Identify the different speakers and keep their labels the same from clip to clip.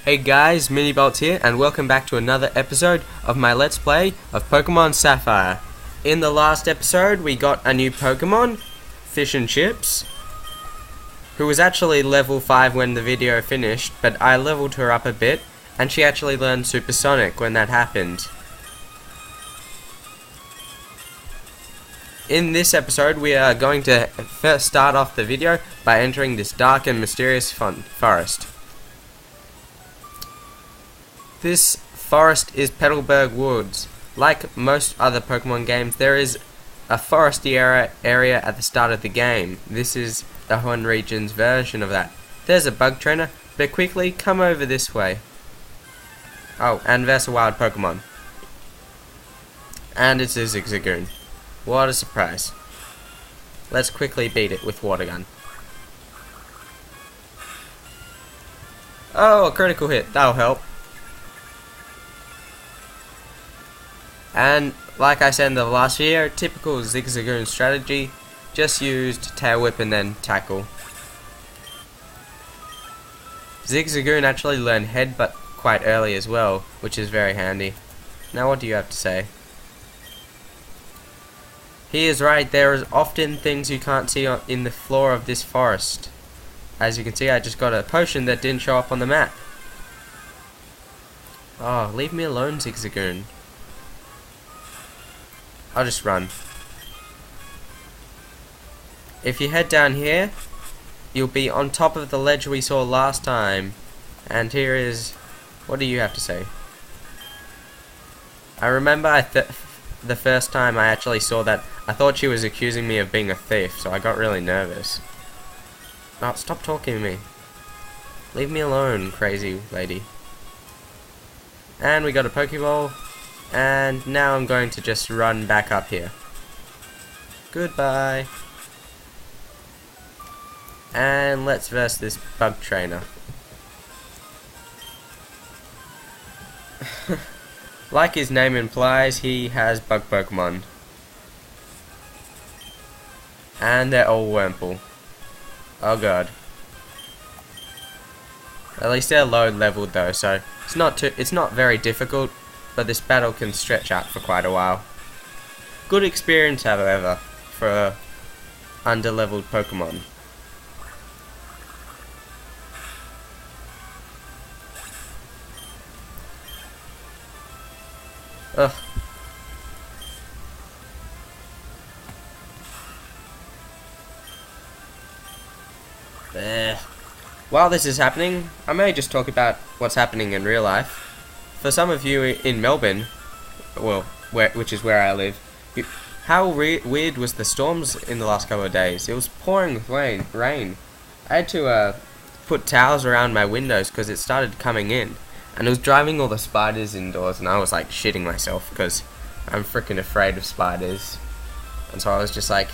Speaker 1: Hey guys, Minibolts here, and welcome back to another episode of my Let's Play of Pokemon Sapphire. In the last episode, we got a new Pokemon, Fish and Chips, who was actually level 5 when the video finished, but I leveled her up a bit, and she actually learned Supersonic when that happened. In this episode, we are going to first start off the video by entering this dark and mysterious forest. This forest is Petalburg Woods. Like most other Pokemon games, there is a foresty area at the start of the game. This is the Hoenn region's version of that. There's a bug trainer, but quickly come over this way. Oh, and there's a wild Pokemon. And it's a Zigzagoon. What a surprise. Let's quickly beat it with Water Gun. Oh, a critical hit. That'll help. And like I said in the last video, typical Zigzagoon strategy, just used Tail Whip and then Tackle. Zigzagoon actually learned Headbutt quite early as well, which is very handy. Now what do you have to say? He is right, there is often things you can't see in the floor of this forest. As you can see, I just got a potion that didn't show up on the map. Oh, leave me alone, Zigzagoon. I'll just run. If you head down here, you'll be on top of the ledge we saw last time. And here is... what do you have to say? I remember the first time I actually saw that, I thought she was accusing me of being a thief, so I got really nervous. Oh, stop talking to me. Leave me alone, crazy lady. And we got a Pokeball. And now I'm going to just run back up here. Goodbye. And let's verse this bug trainer. Like his name implies, he has bug Pokemon. And they're all Wurmple. Oh god. At least they're low leveled though, so it's not very difficult. But this battle can stretch out for quite a while. Good experience, however, for under-leveled Pokemon. Ugh. There. While this is happening, I may just talk about what's happening in real life. For some of you in Melbourne, well, which is where I live, how weird was the storms in the last couple of days? It was pouring with rain. I had to put towels around my windows because it started coming in. And it was driving all the spiders indoors, and I was like shitting myself because I'm freaking afraid of spiders. And so I was just like,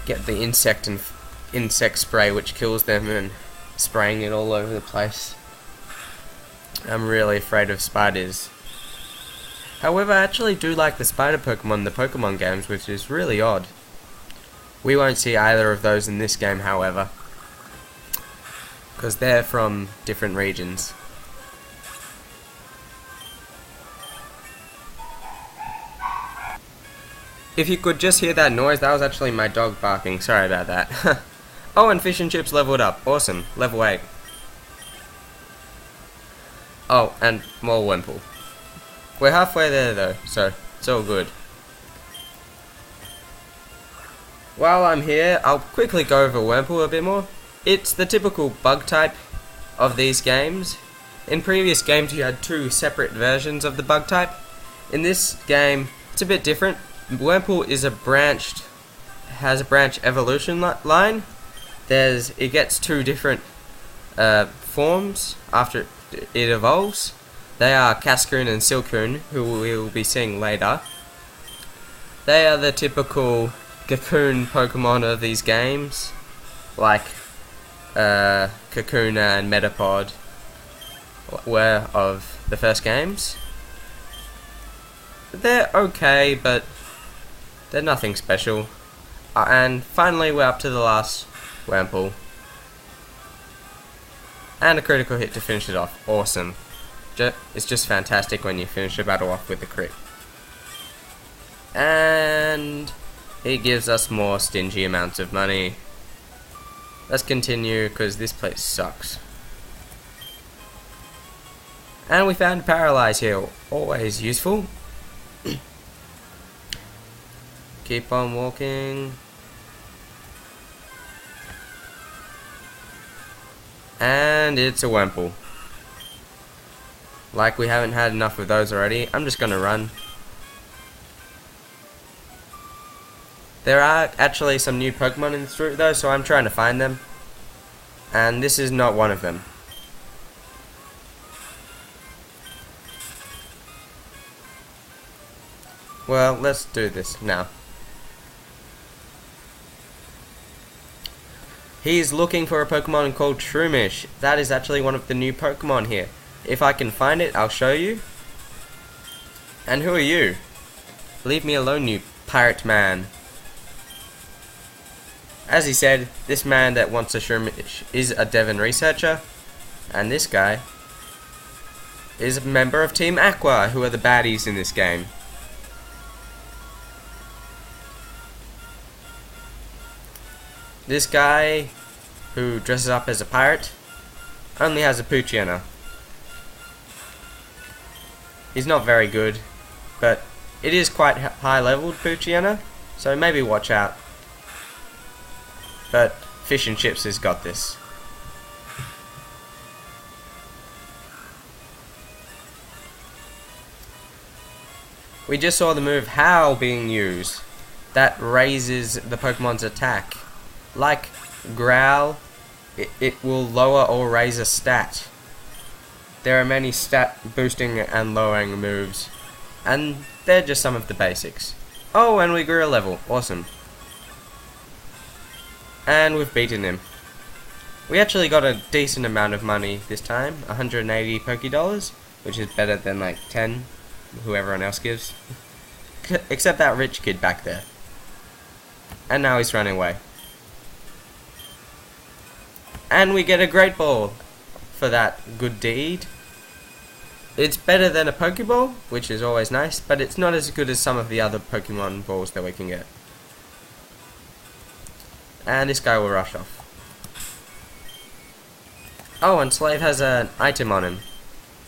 Speaker 1: get the insect spray which kills them and spraying it all over the place. I'm really afraid of spiders. However, I actually do like the spider Pokemon in the Pokemon games, which is really odd. We won't see either of those in this game, however, because they're from different regions. If you could just hear that noise, that was actually my dog barking. Sorry about that. Oh, and Fish and Chips leveled up. Awesome. Level 8. Oh, and more Wurmple. We're halfway there though, so it's all good. While I'm here, I'll quickly go over Wurmple a bit more. It's the typical bug type of these games. In previous games you had two separate versions of the bug type. In this game, it's a bit different. Wurmple is has a branch evolution line. It gets two different forms after it evolves. They are Cascoon and Silcoon, who we will be seeing later. They are the typical Cocoon Pokemon of these games, like Kakuna and Metapod were of the first games. They're okay, but they're nothing special. And finally we're up to the last Wurmple. And a critical hit to finish it off. Awesome. It's just fantastic when you finish a battle off with a crit. And it gives us more stingy amounts of money. Let's continue because this place sucks. And we found Paralyze here. Always useful. Keep on walking. And it's a Wurmple. Like we haven't had enough of those already, I'm just gonna run. There are actually some new Pokemon in this route though, so I'm trying to find them. And this is not one of them. Well, let's do this now. He's looking for a Pokemon called Shroomish. That is actually one of the new Pokemon here. If I can find it, I'll show you. And who are you? Leave me alone, you pirate man. As he said, this man that wants a Shroomish is a Devon researcher. And this guy is a member of Team Aqua, who are the baddies in this game. This guy, who dresses up as a pirate, only has a Poochyena. He's not very good, but it is quite high leveled Poochyena, so maybe watch out. But Fish and Chips has got this. We just saw the move Howl being used. That raises the Pokemon's attack. Like Growl, it will lower or raise a stat. There are many stat boosting and lowering moves, and they're just some of the basics. Oh, and we grew a level. Awesome. And we've beaten him. We actually got a decent amount of money this time, 180 Pokédollars, which is better than like 10, who everyone else gives. Except that rich kid back there. And now he's running away. And we get a Great Ball for that good deed. It's better than a Pokeball, which is always nice, but it's not as good as some of the other Pokemon balls that we can get. And this guy will rush off. Oh, and Slave has an item on him.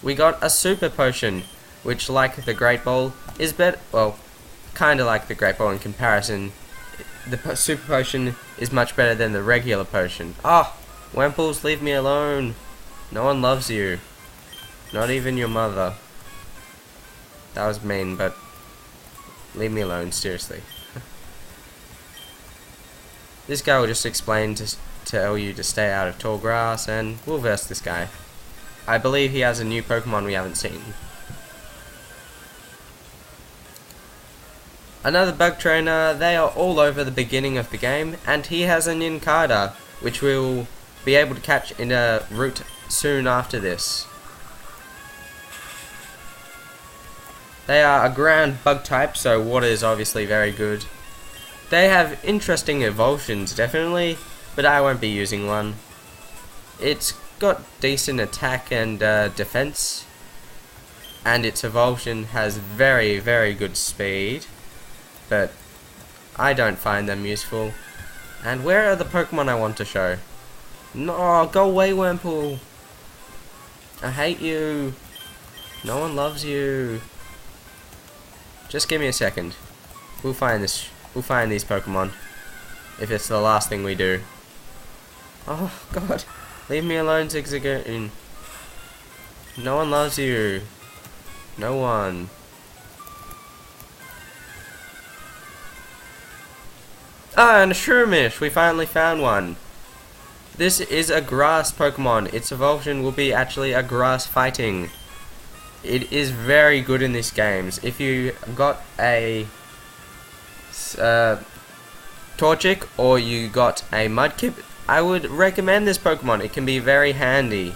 Speaker 1: We got a Super Potion, which, like the Great Ball, is better. Well, kinda like the Great Ball in comparison. The Super Potion is much better than the regular potion. Oh! Wurmples, leave me alone. No one loves you. Not even your mother. That was mean, but leave me alone, seriously. This guy will just explain to tell you to stay out of tall grass, and we'll verse this guy. I believe he has a new Pokemon we haven't seen. Another bug trainer. They are all over the beginning of the game, and he has a Nincada, which we'll be able to catch in a route soon after this. They are a ground bug type, so water is obviously very good. They have interesting evolutions, definitely, but I won't be using one. It's got decent attack and defense, and its evolution has very, very good speed, but I don't find them useful. And where are the Pokemon I want to show? No, go away, Wurmple. I hate you. No one loves you. Just give me a second. We'll find this. We'll find these Pokemon. If it's the last thing we do. Oh God, leave me alone, Zigzagoon. No one loves you. No one. Ah, and a Shroomish. We finally found one. This is a grass Pokemon. Its evolution will be actually a grass fighting. It is very good in these games. If you got a Torchic or you got a Mudkip, I would recommend this Pokemon. It can be very handy.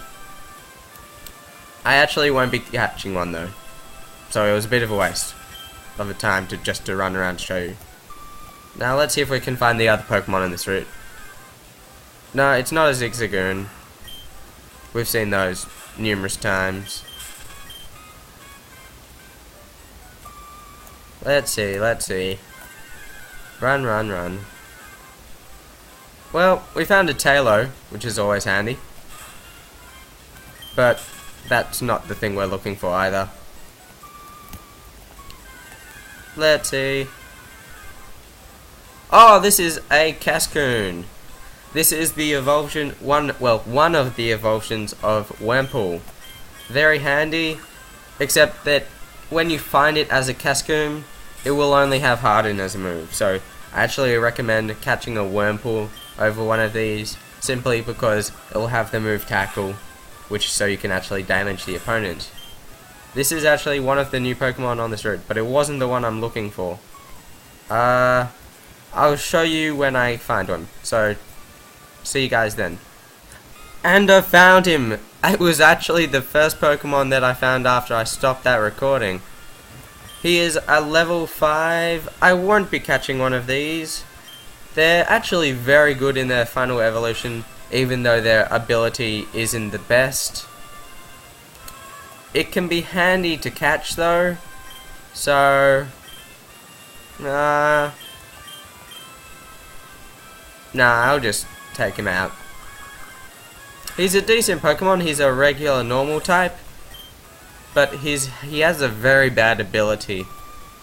Speaker 1: I actually won't be catching one though, so it was a bit of a waste of a time to run around to show you. Now let's see if we can find the other Pokemon in this route. No, it's not a Zigzagoon. We've seen those numerous times. Let's see. Run, run, run. Well, we found a Tailo, which is always handy. But that's not the thing we're looking for either. Let's see. Oh, this is a Cascoon. This is the evolution, one of the evolutions of Wurmple. Very handy, except that when you find it as a Cascoon, it will only have Harden as a move. So I actually recommend catching a Wurmple over one of these, simply because it will have the move Tackle, which so you can actually damage the opponent. This is actually one of the new Pokemon on this route, but it wasn't the one I'm looking for. I'll show you when I find one. So, see you guys then. And I found him! It was actually the first Pokemon that I found after I stopped that recording. He is a level 5. I won't be catching one of these. They're actually very good in their final evolution, even though their ability isn't the best. It can be handy to catch though, so nah, I'll just take him out. He's a decent Pokemon. He's a regular normal type, but he has a very bad ability,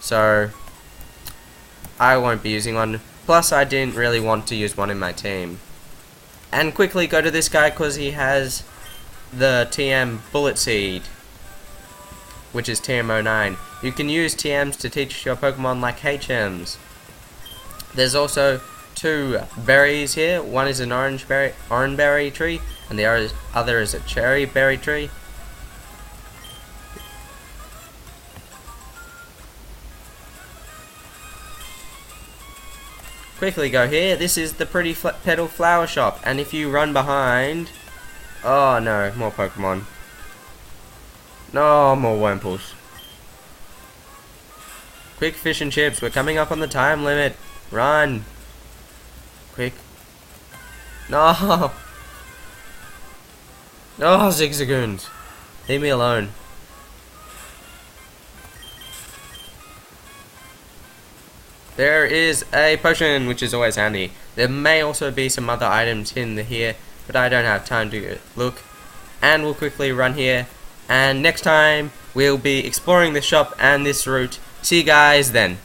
Speaker 1: so I won't be using one. Plus, I didn't really want to use one in my team. And quickly go to this guy because he has the TM Bullet Seed, which is TM09. You can use TMs to teach your Pokemon like HMs. There's also 2 berries here. One is an orange berry tree, and the other is a cherry berry tree. Quickly go here. This is the Pretty Petal Flower Shop, and if you run behind... Oh no, more Pokemon. No, more Wurmples. Quick, fish and chips. We're coming up on the time limit. Run. Quick. No. No, Zigzagoons. Leave me alone. There is a potion, which is always handy. There may also be some other items hidden here, but I don't have time to look. And we'll quickly run here. And next time, we'll be exploring this shop and this route. See you guys then.